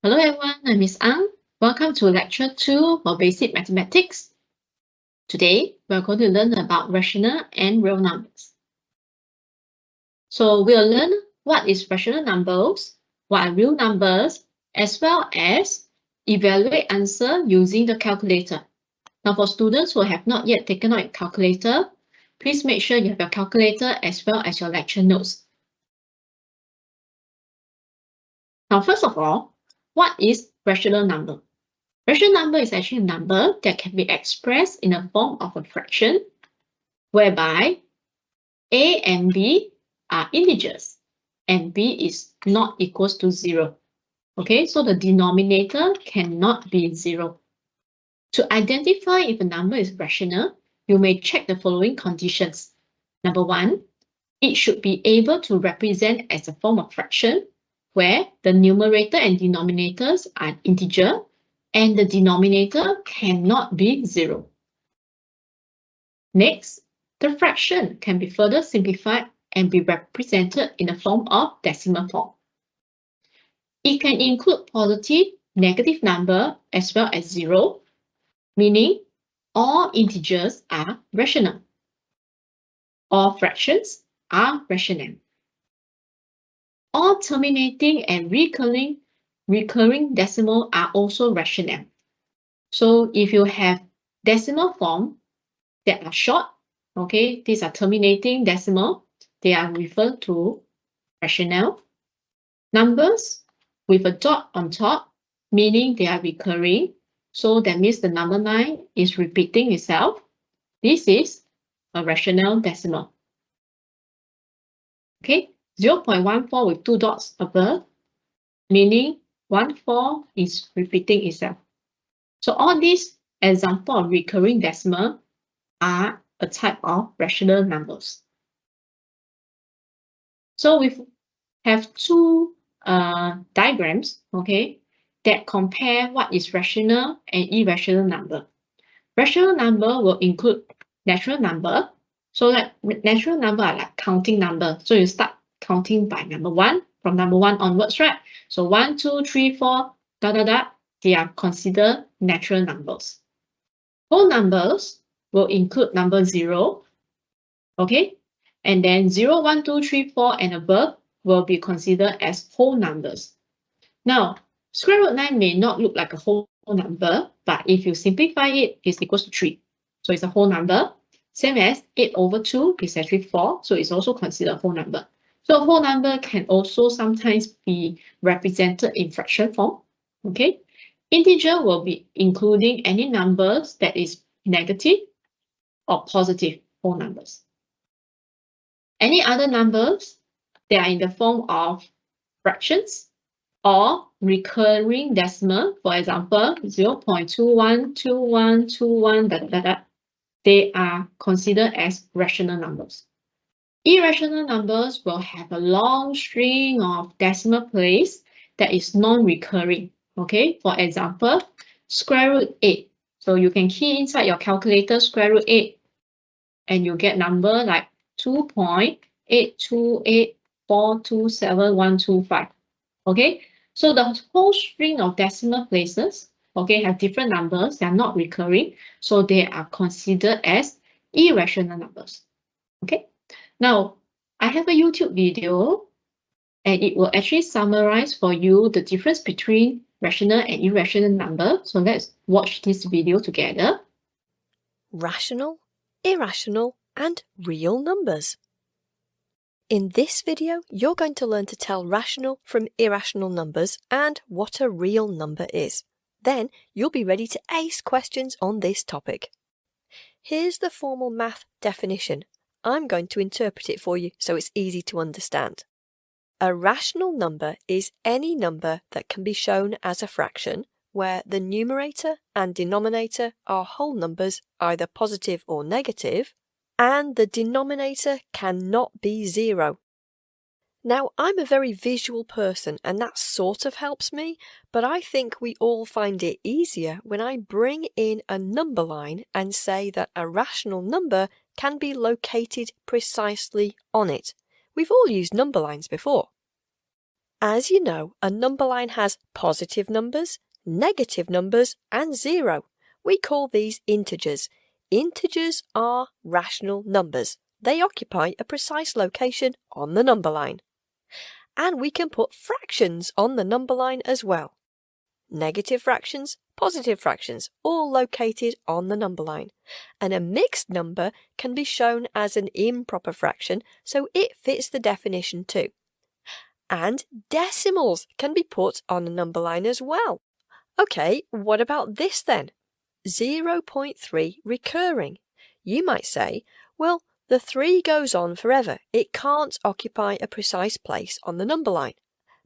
Hello everyone, I'm Miss Ang. Welcome to Lecture 2 for Basic Mathematics. Today, we're going to learn about rational and real numbers. So we'll learn what is rational numbers, what are real numbers, as well as evaluate answer using the calculator. Now for students who have not yet taken out a calculator, please make sure you have your calculator as well as your lecture notes. Now first of all, what is rational number? Rational number is actually a number that can be expressed in the form of a fraction, whereby A and B are integers and B is not equals to 0. Okay, so the denominator cannot be 0. To identify if a number is rational, you may check the following conditions. Number 1, it should be able to represent as a form of fraction, where the numerator and denominators are integer and the denominator cannot be 0. Next, the fraction can be further simplified and be represented in the form of decimal form. It can include positive, negative number as well as 0, meaning all integers are rational. All fractions are rational. All terminating and recurring decimal are also rational. So if you have decimal form that are short, okay, these are terminating decimal, they are referred to rational. Numbers with a dot on top, meaning they are recurring. So that means the number 9 is repeating itself. This is a rational decimal. Okay, 0.14 with 2 dots above, meaning 14 is repeating itself. So all these examples of recurring decimal are a type of rational numbers. So we have two diagrams, okay, that compare what is rational and irrational number. Rational number will include natural number. So like natural number are like counting number. So you start counting by number 1, from number 1 onwards, right? So 1, 2, 3, 4, they are considered natural numbers. Whole numbers will include number 0, okay? And then 0, 1, 2, 3, 4 and above will be considered as whole numbers. Now, square root 9 may not look like a whole number, but if you simplify it, it's equals to 3. So it's a whole number. Same as 8 over 2 is actually 4, so it's also considered a whole number. So a whole number can also sometimes be represented in fraction form, okay? Integer will be including any numbers that is negative or positive whole numbers. Any other numbers that are in the form of fractions or recurring decimal, for example, 0.212121, they are considered as rational numbers. Irrational numbers will have a long string of decimal place that is non-recurring. Okay, for example, square root 8. So you can key inside your calculator square root 8 and you get number like 2.828427125. Okay, so the whole string of decimal places, okay, have different numbers. They are not recurring, so they are considered as irrational numbers. Okay, now I have a YouTube video and it will actually summarize for you the difference between rational and irrational number. So let's watch this video together. Rational, irrational, and real numbers. In this video, you're going to learn to tell rational from irrational numbers and what a real number is. Then you'll be ready to ace questions on this topic. Here's the formal math definition. I'm going to interpret it for you so it's easy to understand. A rational number is any number that can be shown as a fraction where the numerator and denominator are whole numbers, either positive or negative, and the denominator cannot be 0. Now, I'm a very visual person and that sort of helps me, but I think we all find it easier when I bring in a number line and say that a rational number can be located precisely on it. We've all used number lines before. As you know, a number line has positive numbers, negative numbers, and 0. We call these integers. Integers are rational numbers. They occupy a precise location on the number line. And we can put fractions on the number line as well. Negative fractions, positive fractions, all located on the number line. And a mixed number can be shown as an improper fraction, so it fits the definition too. And decimals can be put on a number line as well. Okay, what about this then? 0.3 recurring. You might say, well, the 3 goes on forever. It can't occupy a precise place on the number line.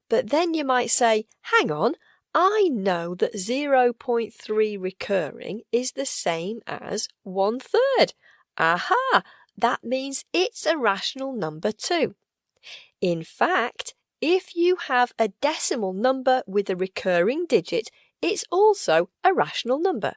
But then you might say, hang on, I know that 0.3 recurring is the same as 1/3. Aha! That means it's a rational number too. In fact, if you have a decimal number with a recurring digit, it's also a rational number.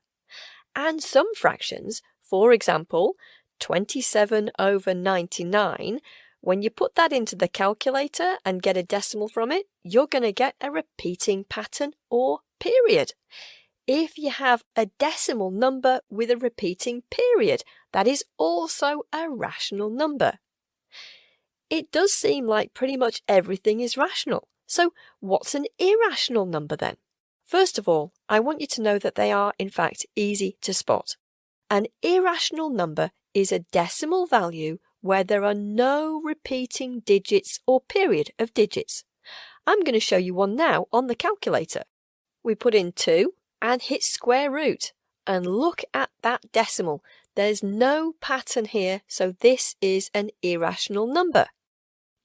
And some fractions, for example, 27/99, when you put that into the calculator and get a decimal from it, you're going to get a repeating pattern or period. If you have a decimal number with a repeating period, that is also a rational number. It does seem like pretty much everything is rational. So what's an irrational number then? First of all, I want you to know that they are, in fact, easy to spot. An irrational number is a decimal value where there are no repeating digits or period of digits. I'm going to show you one now on the calculator. We put in 2 and hit square root. And look at that decimal. There's no pattern here, so this is an irrational number.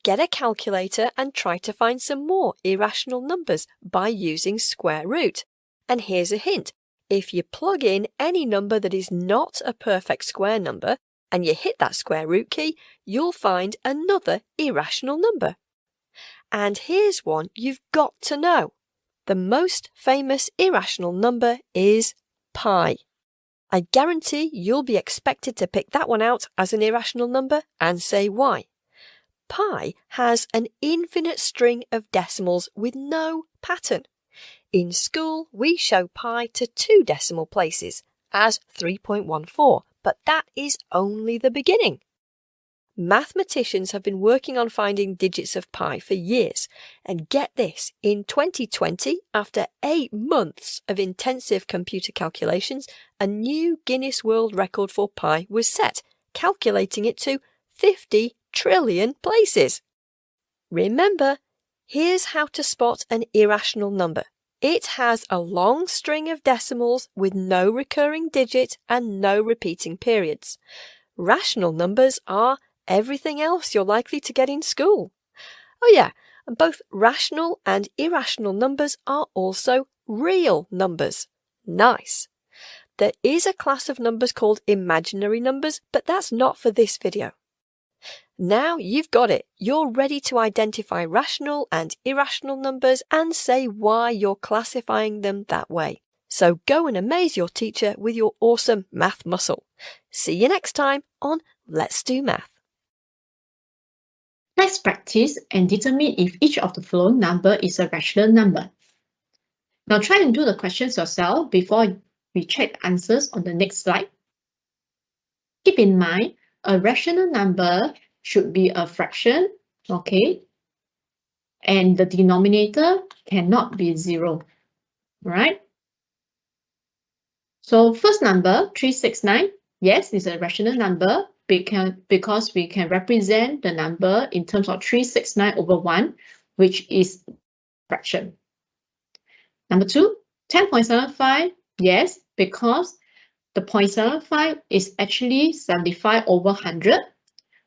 Get a calculator and try to find some more irrational numbers by using square root. And here's a hint. If you plug in any number that is not a perfect square number and you hit that square root key, you'll find another irrational number. And here's one you've got to know. The most famous irrational number is pi. I guarantee you'll be expected to pick that one out as an irrational number and say why. Pi has an infinite string of decimals with no pattern. In school, we show pi to 2 decimal places as 3.14, but that is only the beginning. Mathematicians have been working on finding digits of pi for years, and get this, in 2020, after 8 months of intensive computer calculations, a new Guinness World Record for pi was set, calculating it to 50 trillion places. Remember, here's how to spot an irrational number. It has a long string of decimals with no recurring digit and no repeating periods. Rational numbers are everything else you're likely to get in school. Oh yeah, and both rational and irrational numbers are also real numbers. Nice. There is a class of numbers called imaginary numbers, but that's not for this video. Now you've got it. You're ready to identify rational and irrational numbers and say why you're classifying them that way. So go and amaze your teacher with your awesome math muscle. See you next time on Let's Do Math. Let's practice and determine if each of the following number is a rational number. Now try and do the questions yourself before we check the answers on the next slide. Keep in mind, a rational number should be a fraction, okay? And the denominator cannot be 0, right? So first number, 369, yes, is a rational number because we can represent the number in terms of 369 over 1, which is fraction. Number 2, 10.75, yes, because the 0.75 is actually 75 over 100.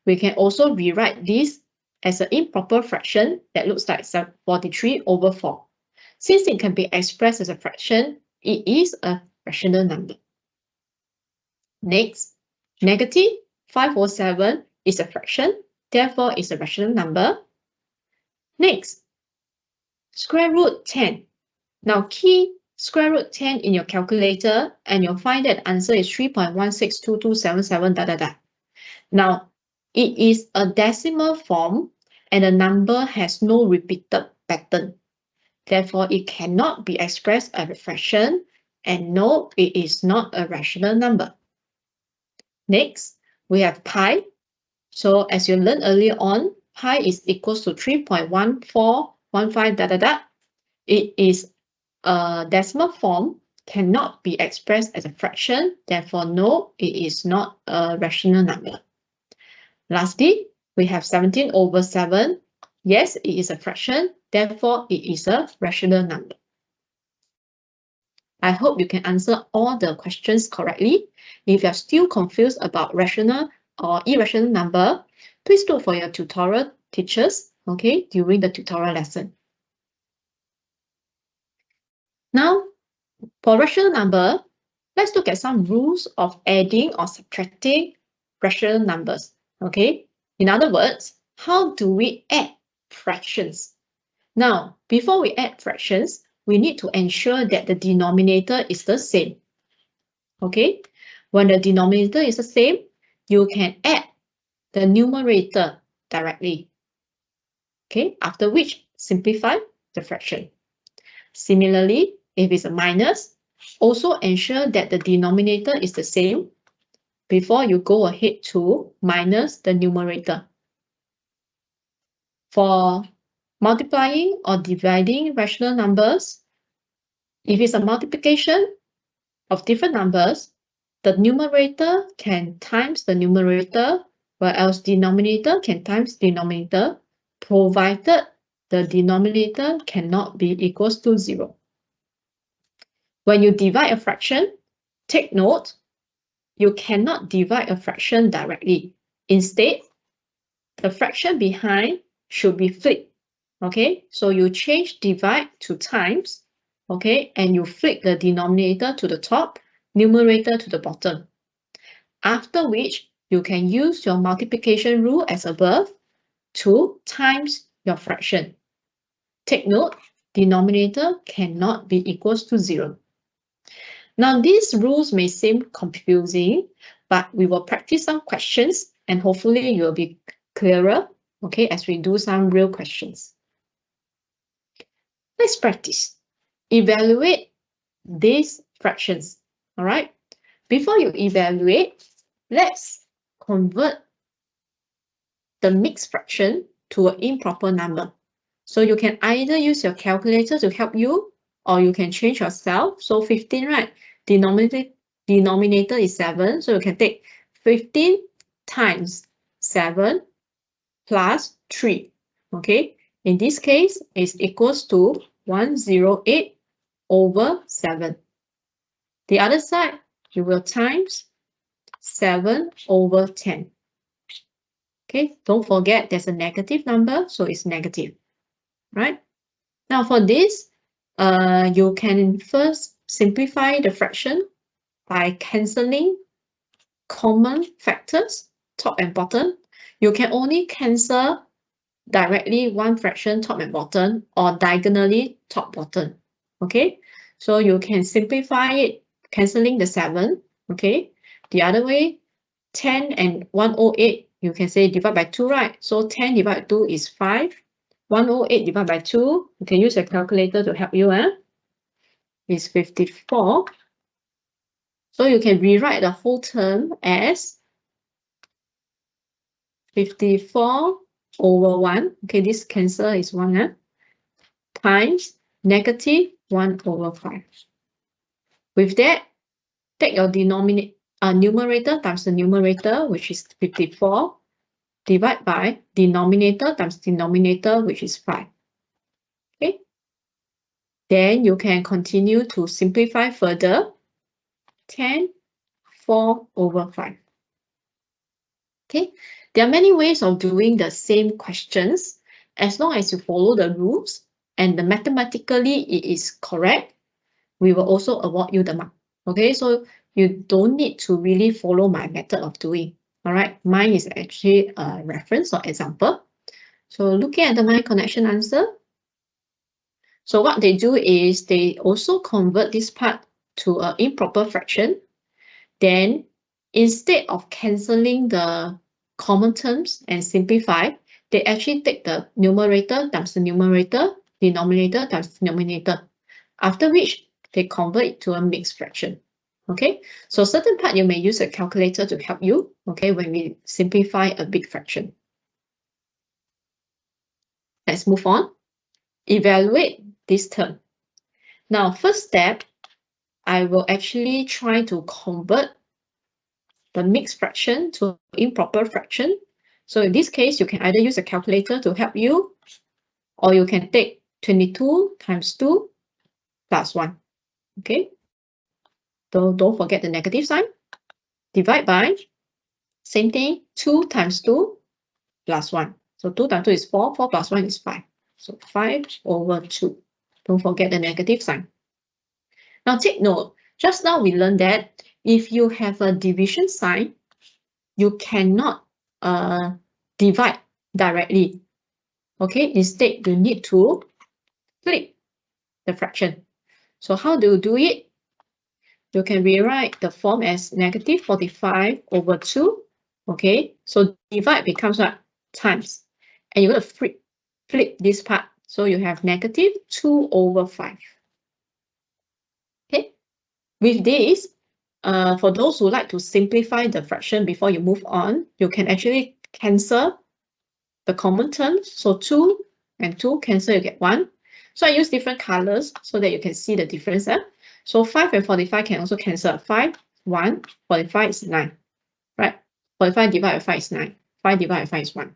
We can also rewrite this as an improper fraction that looks like 43 over 4. Since it can be expressed as a fraction, it is a rational number. Next, negative 507 is a fraction, therefore it's a rational number. Next, square root 10. Now key square root 10 in your calculator and you'll find that the answer is 3.162277 . Now, it is a decimal form and the number has no repeated pattern. Therefore, it cannot be expressed as a fraction, and no, it is not a rational number. Next, we have pi. So as you learned earlier on, pi is equals to 3.1415 . It is a decimal form, cannot be expressed as a fraction. Therefore, no, it is not a rational number. Lastly, we have 17/7. Yes, it is a fraction. Therefore, it is a rational number. I hope you can answer all the questions correctly. If you are still confused about rational or irrational number, please look for your tutorial teachers, okay, during the tutorial lesson. Now, for rational number, let's look at some rules of adding or subtracting rational numbers, okay? In other words, how do we add fractions? Now, before we add fractions, we need to ensure that the denominator is the same, okay? When the denominator is the same, you can add the numerator directly, okay? After which, simplify the fraction. Similarly, if it's a minus, also ensure that the denominator is the same before you go ahead to minus the numerator. For multiplying or dividing rational numbers, if it's a multiplication of different numbers, the numerator can times the numerator, whereas denominator can times denominator, provided the denominator cannot be equals to 0. When you divide a fraction, take note, you cannot divide a fraction directly. Instead, the fraction behind should be flipped, okay? So you change divide to times, okay? And you flip the denominator to the top, numerator to the bottom. After which, you can use your multiplication rule as above to times your fraction. Take note, denominator cannot be equals to 0. Now, these rules may seem confusing, but we will practice some questions and hopefully you will be clearer, okay, as we do some real questions. Let's practice. Evaluate these fractions, all right? Before you evaluate, let's convert the mixed fraction to an improper number. So you can either use your calculator to help you, or you can change yourself. So 15, right? Denominator is 7, so you can take 15 times 7 plus 3, okay? In this case, it's equals to 108/7. The other side, you will times 7/10. Okay, don't forget there's a negative number, so it's negative, right? Now for this, you can first simplify the fraction by cancelling common factors, top and bottom. You can only cancel directly one fraction, top and bottom, or diagonally top, bottom, okay? So you can simplify it, cancelling the 7, okay? The other way, 10 and 108, you can say divide by 2, right? So 10 divided by 2 is 5. 108 divided by 2, you can use a calculator to help you, is 54. So you can rewrite the whole term as 54/1. Okay, this cancel is 1, times -1/5. With that, take your numerator times the numerator, which is 54, divide by denominator times denominator, which is 5. Okay. Then you can continue to simplify further. 10/4/5. Okay. There are many ways of doing the same questions. As long as you follow the rules and mathematically it is correct, we will also award you the mark. Okay, so you don't need to really follow my method of doing. All right, mine is actually a reference or example. So looking at the My Connection answer, so what they do is they also convert this part to an improper fraction. Then instead of cancelling the common terms and simplify, they actually take the numerator times the numerator denominator times denominator, after which they convert it to a mixed fraction. Okay, so certain part you may use a calculator to help you, okay, when we simplify a big fraction. Let's move on. Evaluate this term. Now, first step, I will actually try to convert the mixed fraction to improper fraction. So in this case, you can either use a calculator to help you, or you can take 22 times 2 plus 1. Okay, so don't forget the negative sign. Divide by, same thing, 2 times 2 plus 1. So 2 times 2 is 4, 4 plus 1 is 5. So 5 over 2. Don't forget the negative sign. Now take note, just now we learned that if you have a division sign, you cannot divide directly. Okay, instead you need to flip the fraction. So how do you do it? You can rewrite the form as negative 45 over 2. Okay, so divide becomes what? Times. And you're going to flip this part. So you have negative 2 over 5. Okay, with this, for those who like to simplify the fraction before you move on, you can actually cancel the common terms. So 2 and 2 cancel, you get 1. So I use different colors so that you can see the difference. So 5 and 45 can also cancel. 5, 1, 45 is 9, right? 45 divided by 5 is 9. 5 divided by 5 is 1.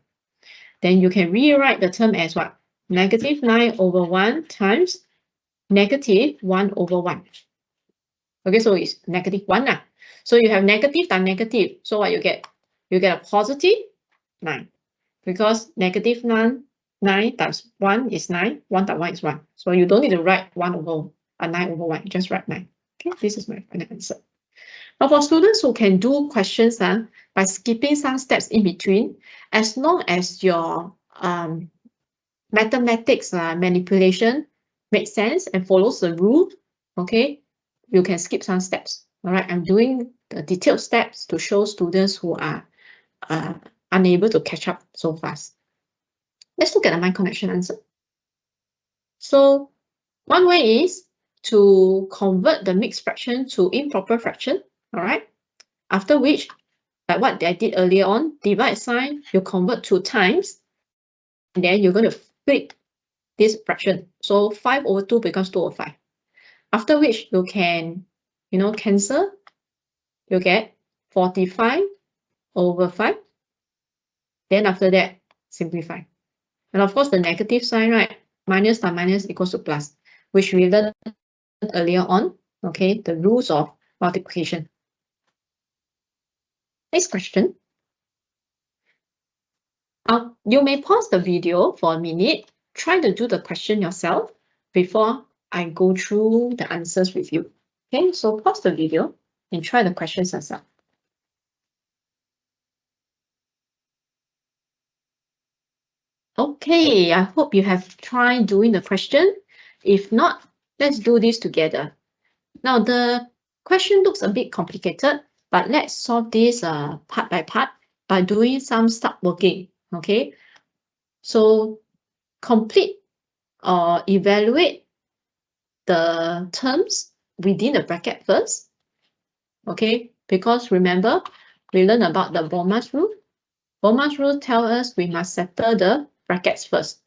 Then you can rewrite the term as what? Negative 9 over 1 times negative 1 over 1. Okay, so it's negative 1 now. So you have negative times negative. So what you get? You get a positive 9. Because negative 9 times 1 is 9. 1 times 1 is 1. So you don't need to write 9 over 1. Just write 9. Okay, this is my final answer. Now for students who can do questions by skipping some steps in between, as long as your mathematics manipulation makes sense and follows the rule, okay, you can skip some steps. All right, I'm doing the detailed steps to show students who are unable to catch up so fast. Let's look at the mind connection answer. So one way is to convert the mixed fraction to improper fraction. All right, after which, like what I did earlier on, divide sign, you convert 2 times, and then you're going to flip this fraction. So 5 over 2 becomes 2 over 5. After which you can, cancel. You get 45 over 5. Then after that, simplify. And of course, the negative sign, right? Minus times minus equals to plus, which we learned earlier on. Okay, the rules of multiplication. Next question. You may pause the video for a minute. Try to do the question yourself before I go through the answers with you. Okay, so pause the video and try the questions yourself. Okay, I hope you have tried doing the question. If not, let's do this together. Now, the question looks a bit complicated, but let's solve this part by part by doing some start working. Okay, so complete or evaluate the terms within the bracket first. Okay, because remember, we learned about the Bowman's rule. Bowman's rule tells us we must settle the brackets first.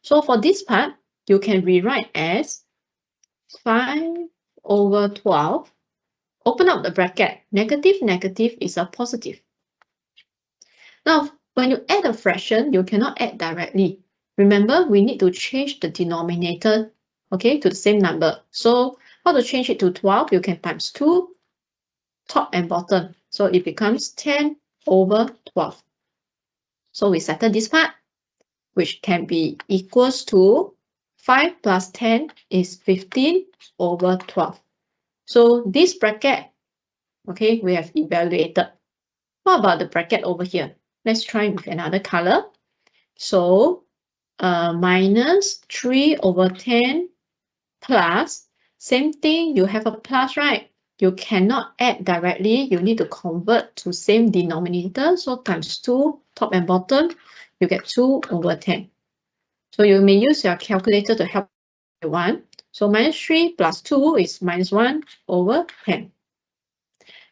So for this part, you can rewrite as 5 over 12. Open up the bracket. Negative, negative is a positive. Now, when you add a fraction, you cannot add directly. Remember, we need to change the denominator, okay, to the same number. So how to change it to 12? You can times 2, top and bottom. So it becomes 10 over 12. So we settle this part, which can be equals to 5 plus 10 is 15 over 12. So this bracket, okay, we have evaluated. What about the bracket over here? Let's try with another color. So minus 3 over 10 plus, same thing, you have a plus, right? You cannot add directly. You need to convert to same denominator. So times 2, top and bottom, you get 2 over 10. So you may use your calculator to help you one. So minus 3 plus 2 is minus 1 over 10.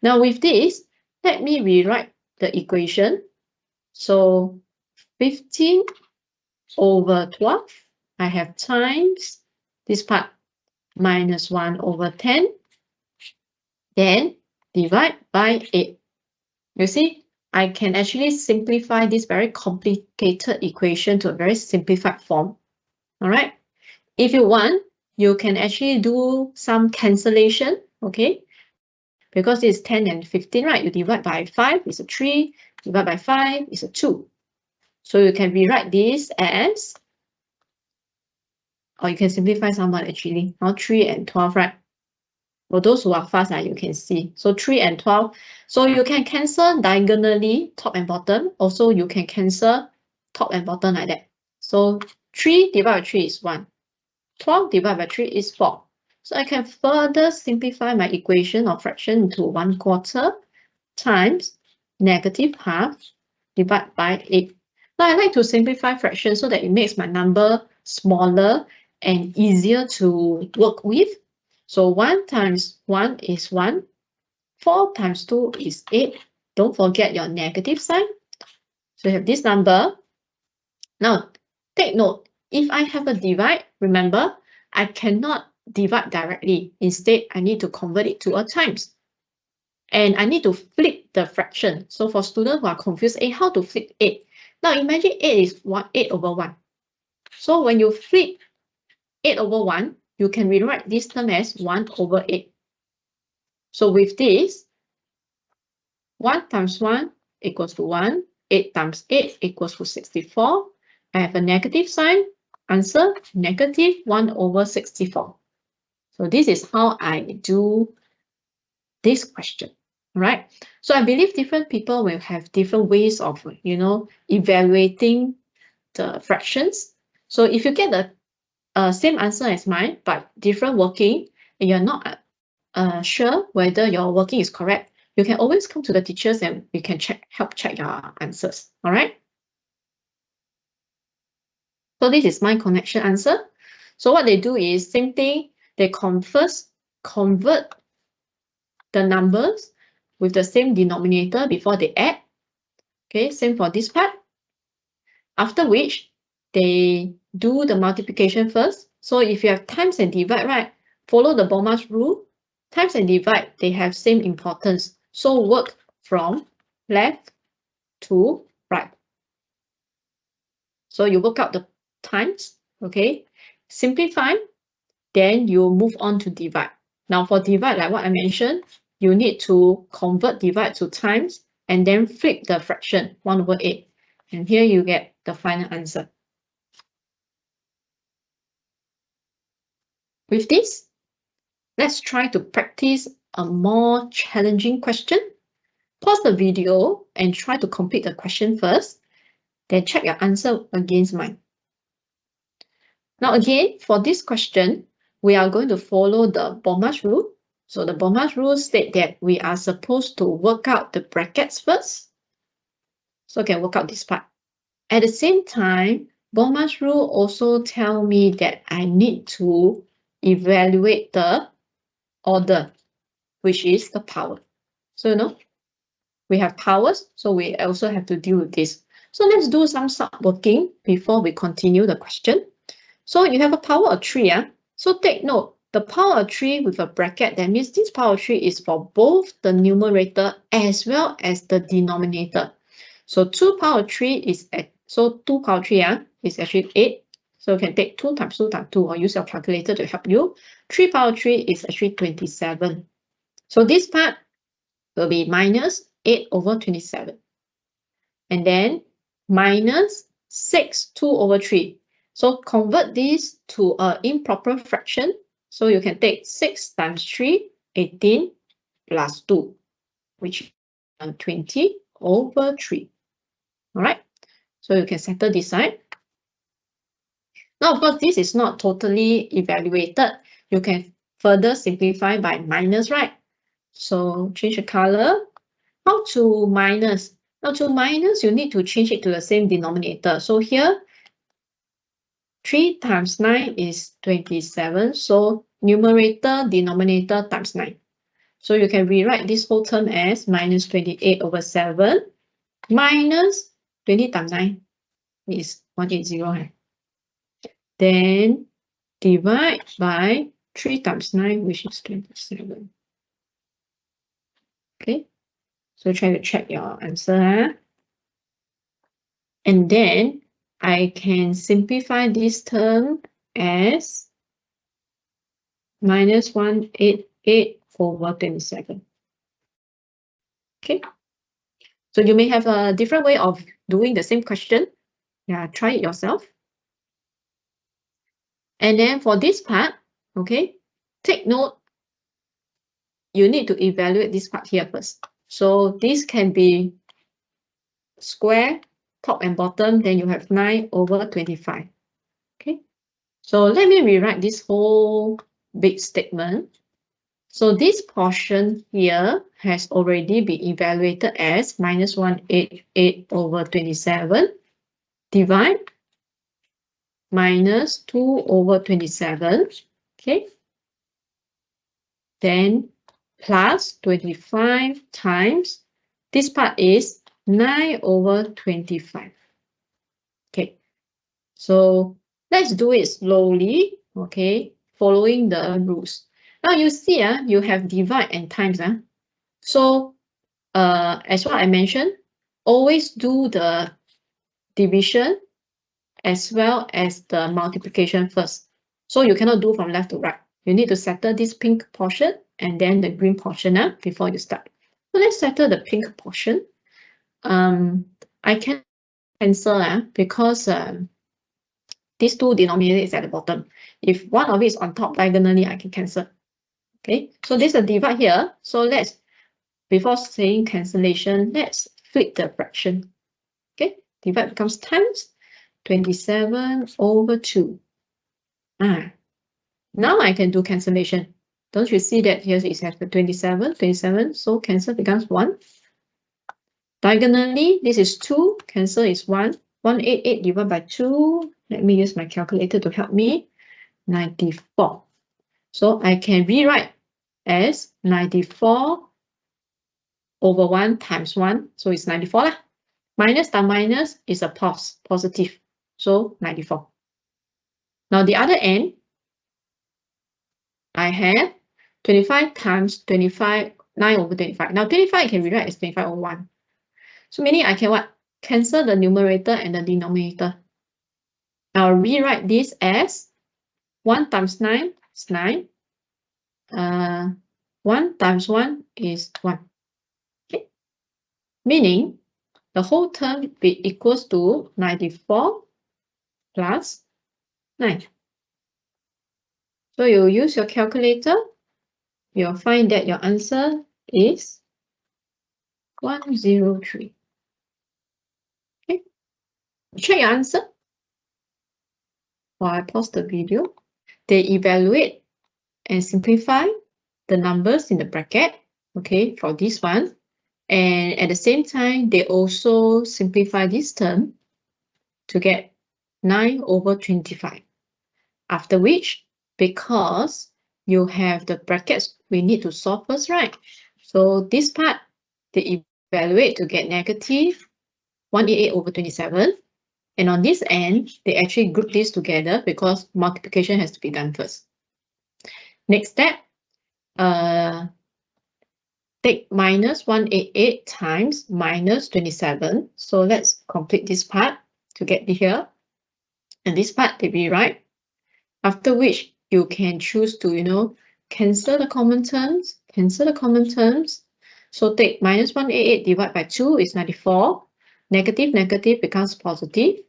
Now with this, let me rewrite the equation. So 15 over 12, I have times this part minus 1 over 10, then divide by 8. You see, I can actually simplify this very complicated equation to a very simplified form. All right. If you want, you can actually do some cancellation, okay? Because it's 10 and 15, right? You divide by 5 is a 3, divide by 5 is a 2. So you can rewrite this as, or you can simplify somewhat actually, now 3 and 12, right? For those who are fast, you can see. So 3 and 12. So you can cancel diagonally, top and bottom. Also, you can cancel top and bottom like that. So 3 divided by 3 is 1. 12 divided by 3 is 4. So I can further simplify my equation of fraction into 1/4 times negative half divided by 8. Now I like to simplify fractions so that it makes my number smaller and easier to work with. So 1 times 1 is 1. 4 times 2 is 8. Don't forget your negative sign. So you have this number. Now, take note, if I have a divide, remember, I cannot divide directly. Instead, I need to convert it to a times. And I need to flip the fraction. So for students who are confused, how to flip 8? Now imagine 8 is 8 over 1. So when you flip 8 over 1, you can rewrite this term as 1 over 8. So with this, 1 times 1 equals to 1. 8 times 8 equals to 64. I have a negative sign. Answer, negative 1 over 64. So this is how I do this question, right? So I believe different people will have different ways of, evaluating the fractions. So if you get the same answer as mine, but different working, and you're not sure whether your working is correct, you can always come to the teachers and we can help check your answers, all right? So this is my connection answer. So what they do is same thing, they first convert the numbers with the same denominator before they add. Okay, same for this part. After which, they do the multiplication first. So if you have times and divide, right, follow the Bomas rule. Times and divide, they have same importance. So work from left to right. So you work out the times, okay? Simplify, then you move on to divide. Now for divide, like what I mentioned, you need to convert divide to times and then flip the fraction 1 over 8. And here you get the final answer. With this, let's try to practice a more challenging question. Pause the video and try to complete the question first, then check your answer against mine. Now again, for this question, we are going to follow the Bomas rule. So the Bomas rule states that we are supposed to work out the brackets first. So I can work out this part. At the same time, Bomas rule also tell me that I need to evaluate the order, which is the power. So we have powers, so we also have to deal with this. So let's do some sub-working before we continue the question. So you have a power of 3. So take note, the power of 3 with a bracket, that means this power of 3 is for both the numerator as well as the denominator. So 2 power of 3 is 2 power of 3 is actually 8. So you can take 2 times 2 times 2 or use your calculator to help you. 3 power of 3 is actually 27. So this part will be minus 8 over 27. And then minus 6, 2 over 3. So convert this to an improper fraction. So you can take 6 times 3, 18 plus 2, which is 20 over 3. All right. So you can settle this side. Now, of course, this is not totally evaluated. You can further simplify by minus, right? So change the color. How to minus? Now to minus, you need to change it to the same denominator. So here, 3 times 9 is 27. So numerator, denominator times 9. So you can rewrite this whole term as minus 28 over 7 minus 20 times 9 is 180. Then divide by 3 times 9, which is 27. Okay, so try to check your answer. And then I can simplify this term as minus 188 over 27. Okay, so you may have a different way of doing the same question. Yeah, try it yourself. And then for this part, okay, take note, you need to evaluate this part here first. So this can be square, top and bottom, then you have 9 over 25. Okay, so let me rewrite this whole big statement. So this portion here has already been evaluated as minus 188 over 27 divide minus 2 over 27. Okay, then plus 25 times, this part is 9 over 25. Okay, so let's do it slowly, okay, following the rules. Now you see, you have divide and times. So as what I mentioned, always do the division as well as the multiplication first. So you cannot do from left to right. You need to settle this pink portion and then the green portion before you start. So let's settle the pink portion. I can cancel because these two denominator is at the bottom. If one of it is on top diagonally, I can cancel. Okay, so this is a divide here. So let's, before saying cancellation, let's flip the fraction. Okay, divide becomes times 27 over 2. Now I can do cancellation. Don't you see that here it has the 27, so cancel becomes 1. Diagonally, this is 2, cancel is 1. 188 divided by 2. Let me use my calculator to help me. 94. So I can rewrite as 94 over 1 times 1. So it's 94. Minus times minus is a positive. So 94. Now the other end, I have 25 times 25, 9 over 25. Now 25 I can rewrite as 25 over 1. So meaning I can what? Cancel the numerator and the denominator. I'll rewrite this as 1 times 9 is 9. 1 times 1 is 1. Okay. Meaning the whole term be equals to 94 plus 9. So you use your calculator, you'll find that your answer is 103. Okay. Check your answer. While I pause the video, they evaluate and simplify the numbers in the bracket, okay, for this one. And at the same time, they also simplify this term to get 9 over 25. After which, because you have the brackets, we need to solve first, right? So this part, they evaluate to get negative 188 over 27. And on this end, they actually group this together because multiplication has to be done first. Next step, take minus 188 times minus 27. So let's complete this part to get here. And this part they rewrite. After which you can choose to, cancel the common terms, So take minus 188 divided by 2 is 94. Negative becomes positive.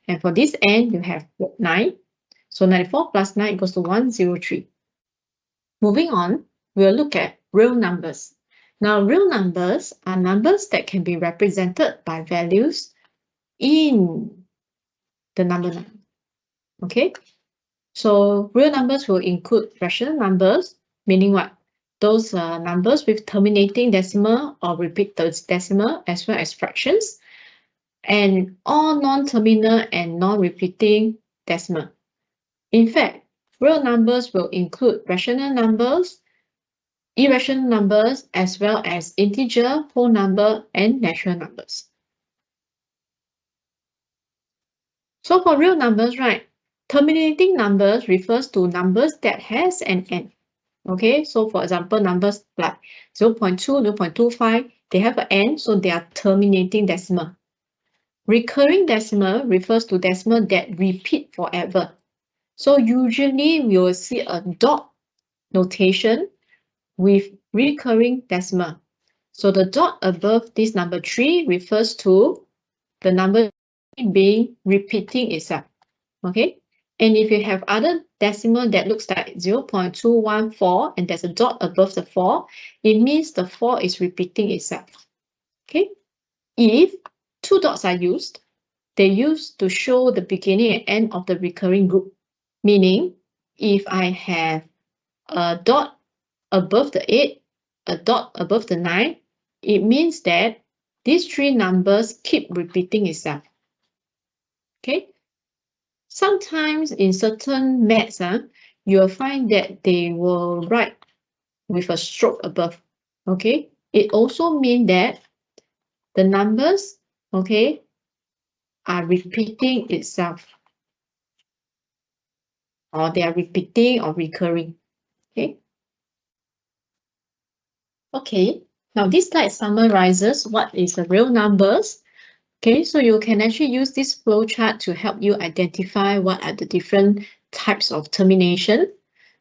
And for this end, you have 9. So 94 plus 9 equals to 103. Moving on, we'll look at real numbers. Now, real numbers are numbers that can be represented by values in the number line. Okay? So real numbers will include rational numbers, meaning what? Those numbers with terminating decimal or repeated decimal, as well as fractions, and all non-terminal and non-repeating decimal. In fact, real numbers will include rational numbers, irrational numbers, as well as integer, whole number, and natural numbers. So for real numbers, right, terminating numbers refers to numbers that has an end. Okay, so for example, numbers like 0.2, 0.25, they have an end, so they are terminating decimal. Recurring decimal refers to decimal that repeat forever. So usually we will see a dot notation with recurring decimal. So the dot above this number 3 refers to the number being repeating itself. Okay, and if you have other decimal that looks like 0.214 and there's a dot above the 4, it means the 4 is repeating itself. Okay, if two dots are used, they used to show the beginning and end of the recurring group. Meaning, if I have a dot above the 8, a dot above the 9, it means that these three numbers keep repeating itself. Okay. Sometimes in certain maths, you'll find that they will write with a stroke above. Okay. It also means that the numbers, okay, are repeating itself, or they are repeating or recurring. Okay. Okay. Now this slide summarizes what is the real numbers. Okay, so you can actually use this flowchart to help you identify what are the different types of termination.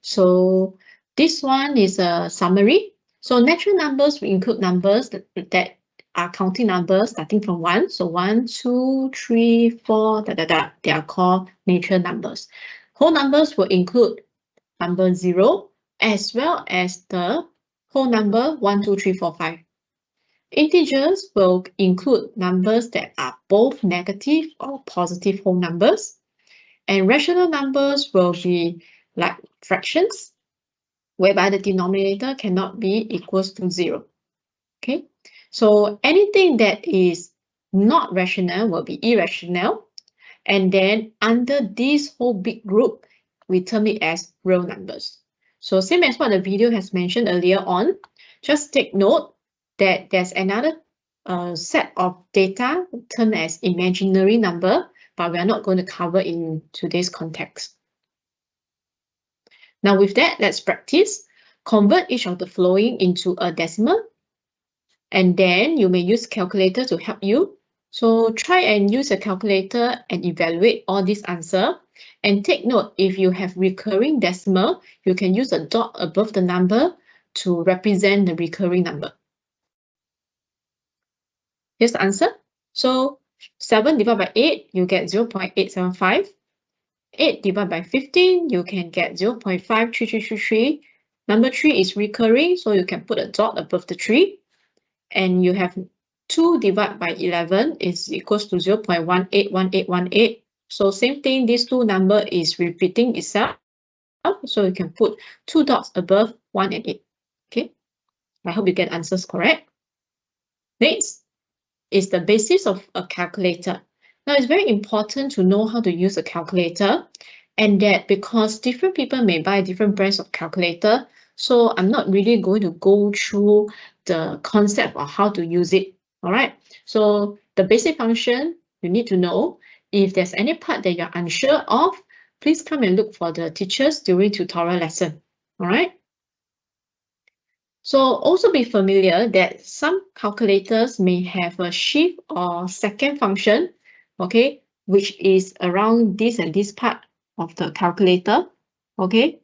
So this one is a summary. So natural numbers will include numbers that are counting numbers starting from 1. So 1, 2, 3, 4, they are called natural numbers. Whole numbers will include number 0 as well as the whole number 1, 2, 3, 4, 5. Integers will include numbers that are both negative or positive whole numbers. And rational numbers will be like fractions, whereby the denominator cannot be equals to 0. Okay, so anything that is not rational will be irrational. And then under this whole big group, we term it as real numbers. So same as what the video has mentioned earlier on, just take note that there's another set of data termed as imaginary number, but we are not going to cover in today's context. Now with that, let's practice. Convert each of the following into a decimal, and then you may use calculator to help you. So try and use a calculator and evaluate all these answers. And take note, if you have recurring decimal, you can use a dot above the number to represent the recurring number. Here's the answer. So 7 divided by 8, you get 0.875. 8 divided by 15, you can get 0.53333. Number 3 is recurring, so you can put a dot above the 3. And you have 2 divided by 11 is equals to 0.181818. So same thing, these two number is repeating itself. So you can put 2 dots above 1 and 8. Okay, I hope you get answers correct. Next is the basis of a calculator. Now it's very important to know how to use a calculator, and that because different people may buy different brands of calculator, so I'm not really going to go through the concept of how to use it. All right, so the basic function you need to know. If there's any part that you're unsure of, please come and look for the teachers during tutorial lesson. All right. So also be familiar that some calculators may have a shift or second function, okay, which is around this and this part of the calculator, okay.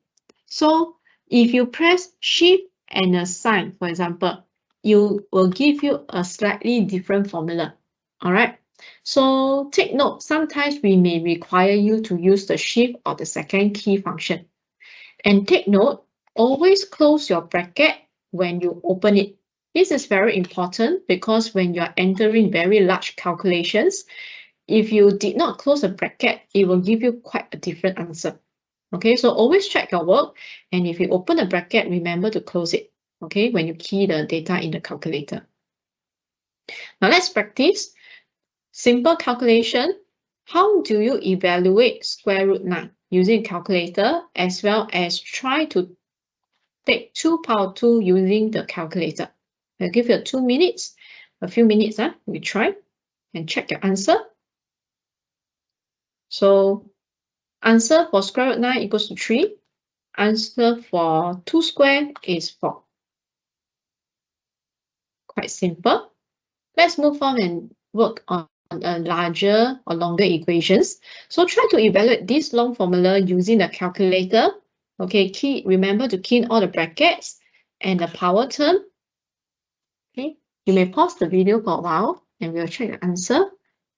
So if you press shift and a sign, for example, you will give you a slightly different formula, all right. So take note, sometimes we may require you to use the shift or the second key function. And take note, always close your bracket when you open it. This is very important because when you're entering very large calculations, if you did not close a bracket, it will give you quite a different answer. Okay, so always check your work, and if you open a bracket, remember to close it, okay, when you key the data in the calculator. Now let's practice. Simple calculation. How do you evaluate square root 9? using calculator, as well as try to take 2 power 2 using the calculator. I'll give you 2 minutes, a few minutes, we try and check your answer. So answer for square root 9 equals to 3. Answer for 2 squared is 4. Quite simple. Let's move on and work on a larger or longer equations. So try to evaluate this long formula using the calculator. Okay, remember to key in all the brackets and the power term. Okay, you may pause the video for a while and we'll check the answer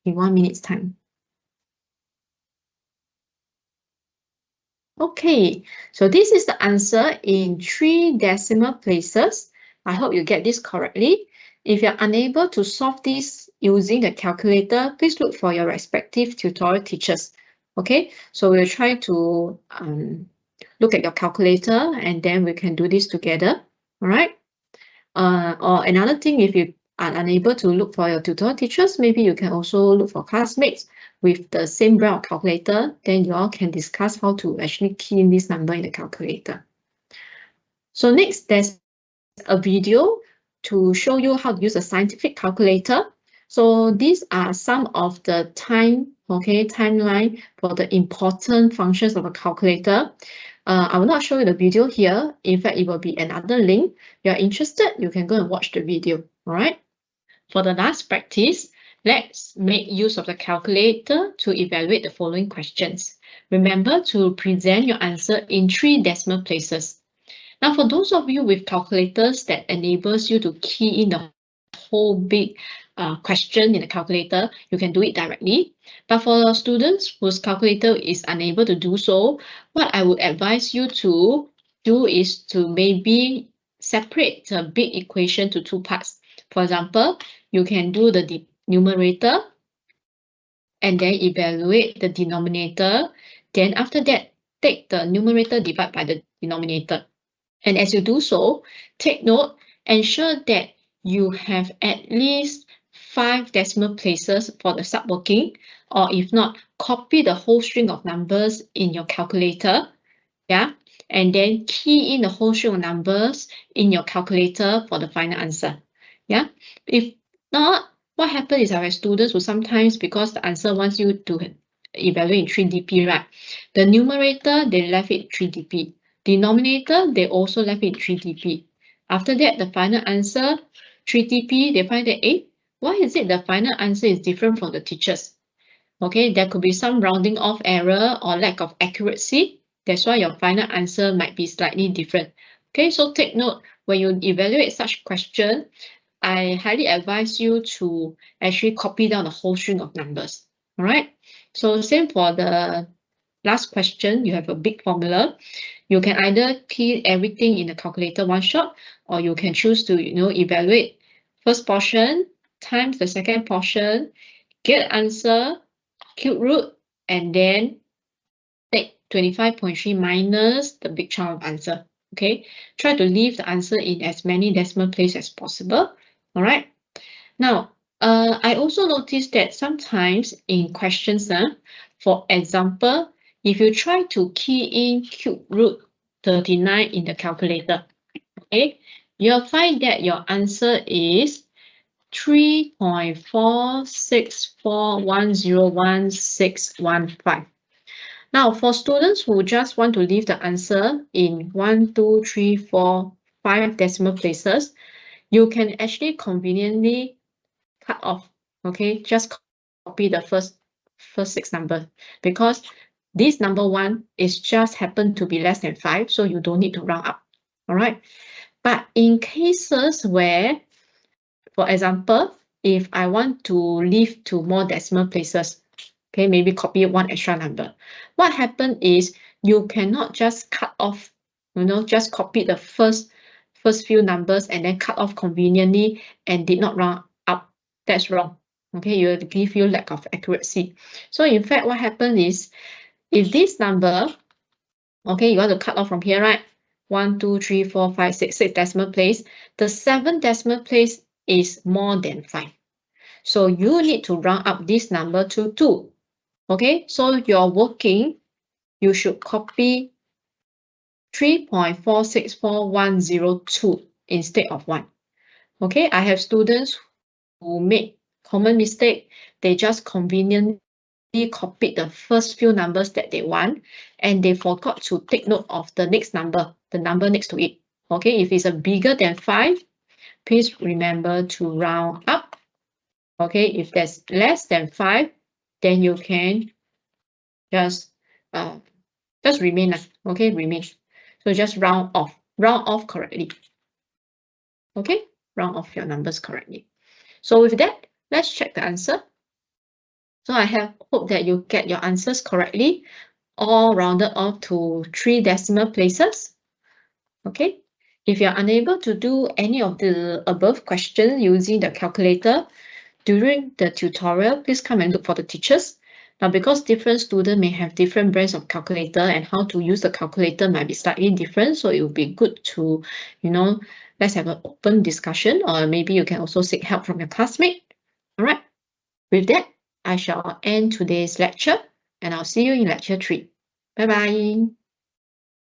in 1 minute's time. Okay, so this is the answer in 3 decimal places. I hope you get this correctly. If you're unable to solve this using the calculator, please look for your respective tutorial teachers. Okay, so we'll try to look at your calculator and then we can do this together. All right. Or another thing, if you are unable to look for your tutorial teachers, maybe you can also look for classmates with the same brand of calculator. Then you all can discuss how to actually key in this number in the calculator. So next, there's a video to show you how to use a scientific calculator. So these are some of the timeline for the important functions of a calculator. I will not show you the video here. In fact, it will be another link. If you're interested, you can go and watch the video. All right. For the last practice, let's make use of the calculator to evaluate the following questions. Remember to present your answer in 3 decimal places. Now, for those of you with calculators that enables you to key in the whole big question in the calculator, you can do it directly. But for students whose calculator is unable to do so, what I would advise you to do is to maybe separate the big equation to 2 parts. For example, you can do the numerator and then evaluate the denominator. Then after that, take the numerator divided by the denominator. And as you do so, take note, ensure that you have at least 5 decimal places for the subworking, or if not, copy the whole string of numbers in your calculator, and then key in the whole string of numbers in your calculator for the final answer, If not, what happens is our students will sometimes, because the answer wants you to evaluate in 3 dp, right? The numerator, they left it 3 dp. Denominator, they also left it 3 dp. After that, the final answer, 3 dp, they find that, why is it the final answer is different from the teacher's? Okay, there could be some rounding off error or lack of accuracy. That's why your final answer might be slightly different. Okay, so take note, when you evaluate such question, I highly advise you to actually copy down the whole string of numbers. All right, so same for the last question, you have a big formula. You can either key everything in the calculator one shot, or you can choose to, evaluate first portion times the second portion, get answer, cube root, and then take 25.3 minus the big chunk of answer. Okay, try to leave the answer in as many decimal places as possible. All right. Now, I also noticed that sometimes in questions, for example, if you try to key in cube root 39 in the calculator, okay, you'll find that your answer is 3.4641011615. Now, for students who just want to leave the answer in 1, 2, 3, 4, 5 decimal places, you can actually conveniently cut off, okay, just copy the first 6 numbers, because this number 1 is just happen to be less than 5, so you don't need to round up. All right, but in cases where, for example, if I want to leave to more decimal places, okay, maybe copy 1 extra number, what happened is you cannot just cut off, just copy the first few numbers and then cut off conveniently and did not round up. That's wrong. Okay, you will give you lack of accuracy. So in fact, what happened is, if this number, okay, you want to cut off from here, right? 1, 2, 3, 4, 5, 6, 6 decimal place. The 7th decimal place is more than 5. So you need to round up this number to 2. Okay, so you're working you should copy 3.464102 instead of 1. Okay, I have students who make common mistake. They just conveniently copied the first few numbers that they want, and they forgot to take note of the next number, the number next to it. Okay, if it's a bigger than 5, please remember to round up. Okay, if there's less than 5, then you can just remain. Okay, remain. So just round off correctly. Okay, round off your numbers correctly. So with that, let's check the answer. So I hope that you get your answers correctly, all rounded off to 3 decimal places. Okay, if you're unable to do any of the above questions using the calculator during the tutorial, please come and look for the teachers. Now, because different students may have different brands of calculator and how to use the calculator might be slightly different, so it would be good to, let's have an open discussion, or maybe you can also seek help from your classmate. All right, with that, I shall end today's lecture, and I'll see you in lecture 3. Bye-bye.